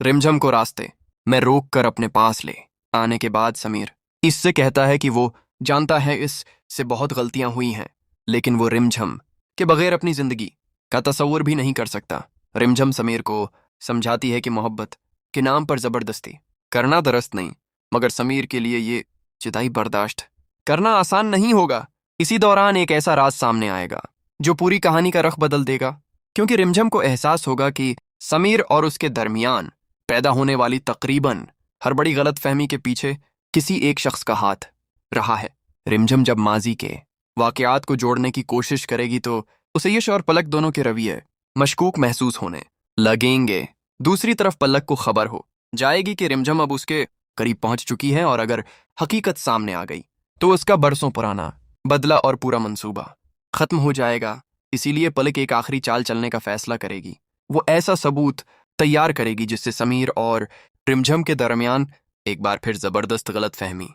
रिमझम को रास्ते में रोक कर अपने पास ले आने के बाद समीर इससे कहता है कि वो जानता है इससे बहुत गलतियां हुई हैं, लेकिन वो रिमझम के बगैर अपनी जिंदगी का तसव्वुर भी नहीं कर सकता। रिमझम समीर को समझाती है कि मोहब्बत के नाम पर जबरदस्ती करना दुरुस्त नहीं, मगर समीर के लिए ये जुदाई बर्दाश्त करना आसान नहीं होगा। इसी दौरान एक ऐसा राज सामने आएगा जो पूरी कहानी का रुख बदल देगा, क्योंकि रिमझम को एहसास होगा कि समीर और उसके दरमियान पैदा होने वाली तकरीबन हर बड़ी गलतफहमी के पीछे किसी एक शख्स का हाथ रहा है। रिमझम जब माजी के वाकयात को जोड़ने की कोशिश करेगी तो उसे यश और पलक दोनों के रवैये मशकूक महसूस होने लगेंगे। दूसरी तरफ पलक को खबर हो जाएगी कि रिमझम अब उसके करीब पहुंच चुकी है, और अगर हकीकत सामने आ गई तो उसका बरसों पुराना बदला और पूरा मंसूबा खत्म हो जाएगा। इसीलिए पलक एक आखिरी चाल चलने का फैसला करेगी। वो ऐसा सबूत तैयार करेगी जिससे समीर और रिमझम के दरमियान एक बार फिर जबरदस्त गलतफहमी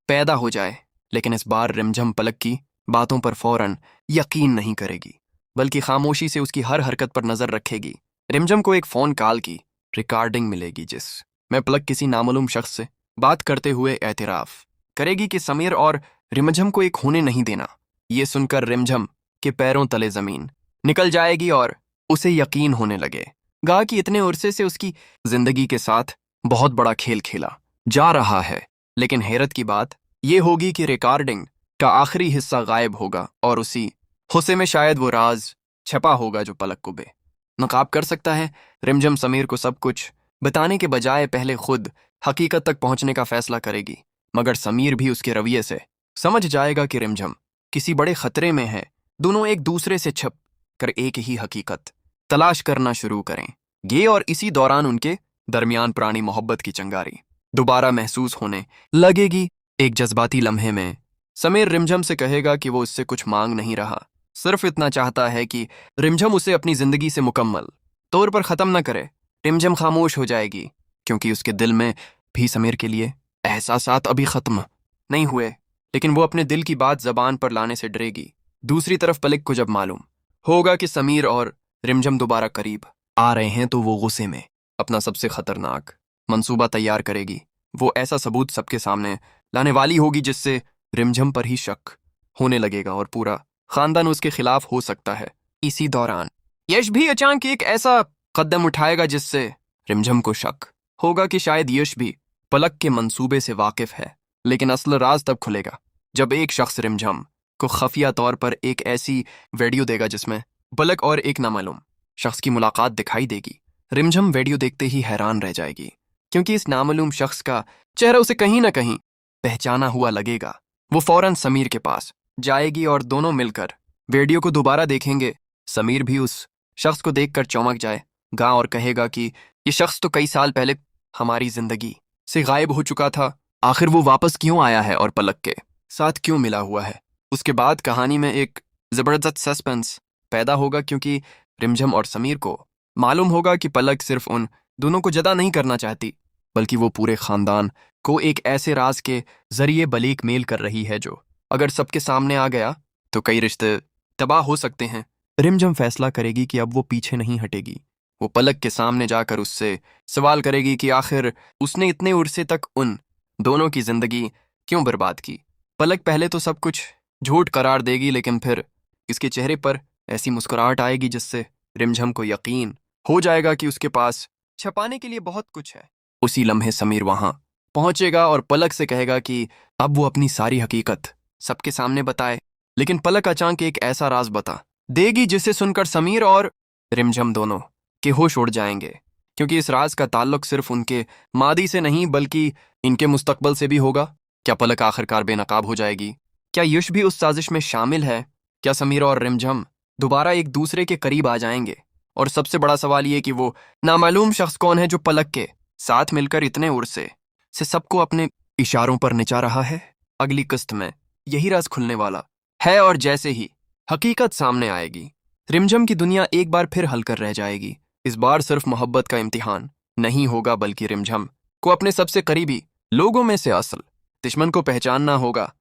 पैदा हो जाए। लेकिन इस बार रिमझम पलक की बातों पर फौरन यकीन नहीं करेगी, बल्कि खामोशी से उसकी हर हरकत पर नजर रखेगी। रिमझम को एक फोन कॉल की रिकॉर्डिंग मिलेगी जिसमें पलक किसी नामालूम शख्स से बात करते हुए एतराफ करेगी कि समीर और रिमझम को एक होने नहीं देना। ये सुनकर रिमझम के पैरों तले जमीन निकल जाएगी और उसे यकीन होने लगेगा कि इतने अरसे से उसकी जिंदगी के साथ बहुत बड़ा खेल खेला जा रहा है। लेकिन हैरत की बात यह होगी कि रिकॉर्डिंग का आखिरी हिस्सा गायब होगा और उसी हिस्से में शायद वो राज छपा होगा जो पलक को बेनकाब कर सकता है। रिमझम समीर को सब कुछ बताने के बजाय पहले खुद हकीकत तक पहुंचने का फैसला करेगी, मगर समीर भी उसके रवैये से समझ जाएगा कि रिमझम किसी बड़े खतरे में है। दोनों एक दूसरे से छप कर एक ही हकीकत तलाश करना शुरू करेंगे और इसी दौरान उनके दरमियान पुरानी मोहब्बत की चिंगारी दोबारा महसूस होने लगेगी। एक जज्बाती लम्हे में समीर रिमझम से कहेगा कि वो उससे कुछ मांग नहीं रहा, सिर्फ इतना चाहता है कि रिमझम उसे अपनी जिंदगी से मुकम्मल तौर पर ख़त्म न करे। रिमझम खामोश हो जाएगी क्योंकि उसके दिल में भी समीर के लिए एहसासात अभी ख़त्म नहीं हुए, लेकिन वो अपने दिल की बात ज़बान पर लाने से डरेगी। दूसरी तरफ पलक को जब मालूम होगा कि समीर और रिमझम दोबारा करीब आ रहे हैं तो वो गुस्से में अपना सबसे खतरनाक मंसूबा तैयार करेगी। वो ऐसा सबूत सबके सामने लाने वाली होगी जिससे रिमझम पर ही शक होने लगेगा और पूरा खानदान उसके खिलाफ हो सकता है। इसी दौरान यश भी अचानक एक ऐसा कदम उठाएगा जिससे रिमझम को शक होगा कि शायद यश भी पलक के मंसूबे से वाकिफ है। लेकिन असल राज तब खुलेगा जब एक शख्स रिमझम को खफिया तौर पर एक ऐसी वीडियो देगा जिसमें पलक और एक नामालूम शख्स की मुलाकात दिखाई देगी। रिमझम वीडियो देखते ही हैरान रह जाएगी क्योंकि इस नामालूम शख्स का चेहरा उसे कहीं ना कहीं पहचाना हुआ लगेगा। वो फौरन समीर के पास जाएगी और दोनों मिलकर वीडियो को दोबारा देखेंगे। समीर भी उस शख्स को देखकर चौंक जाएगा और कहेगा कि ये शख्स तो कई साल पहले हमारी जिंदगी से गायब हो चुका था, आखिर वो वापस क्यों आया है और पलक के साथ क्यों मिला हुआ है। उसके बाद कहानी में एक जबरदस्त सस्पेंस पैदा होगा क्योंकि रिमझम और समीर को मालूम होगा कि पलक सिर्फ उन दोनों को जदा नहीं करना चाहती, बल्कि वो पूरे खानदान को एक ऐसे राज के जरिए बलीक मेल कर रही है जो अगर सबके सामने आ गया तो कई रिश्ते तबाह हो सकते हैं। रिमझम फैसला करेगी कि अब वो पीछे नहीं हटेगी। वो पलक के सामने जाकर उससे सवाल करेगी कि आखिर उसने इतने उरसे तक उन दोनों की जिंदगी क्यों बर्बाद की। पलक पहले तो सब कुछ झूठ करार देगी, लेकिन फिर इसके चेहरे पर ऐसी मुस्कुराहट आएगी जिससे रिमझम को यकीन हो जाएगा कि उसके पास छपाने के लिए बहुत कुछ है। उसी लम्हे समीर वहां पहुंचेगा और पलक से कहेगा कि अब वो अपनी सारी हकीकत सबके सामने बताए। लेकिन पलक अचानक एक ऐसा राज बता देगी जिसे सुनकर समीर और रिमझम दोनों के होश उड़ जाएंगे, क्योंकि इस राज का ताल्लुक सिर्फ उनके मादी से नहीं बल्कि इनके मुस्तकबल से भी होगा। क्या पलक आखिरकार बेनकाब हो जाएगी? क्या यश भी उस साजिश में शामिल है? क्या समीर और रिमझम दोबारा एक दूसरे के करीब आ जाएंगे? और सबसे बड़ा सवाल ये कि वो नामालूम शख्स कौन है जो पलक के साथ मिलकर इतने उरसे से सबको अपने इशारों पर नचा रहा है। अगली किस्त में यही राज खुलने वाला है और जैसे ही हकीकत सामने आएगी रिमझम की दुनिया एक बार फिर हलकर रह जाएगी। इस बार सिर्फ मोहब्बत का इम्तिहान नहीं होगा, बल्कि रिमझम को अपने सबसे करीबी लोगों में से असल दुश्मन को पहचानना होगा।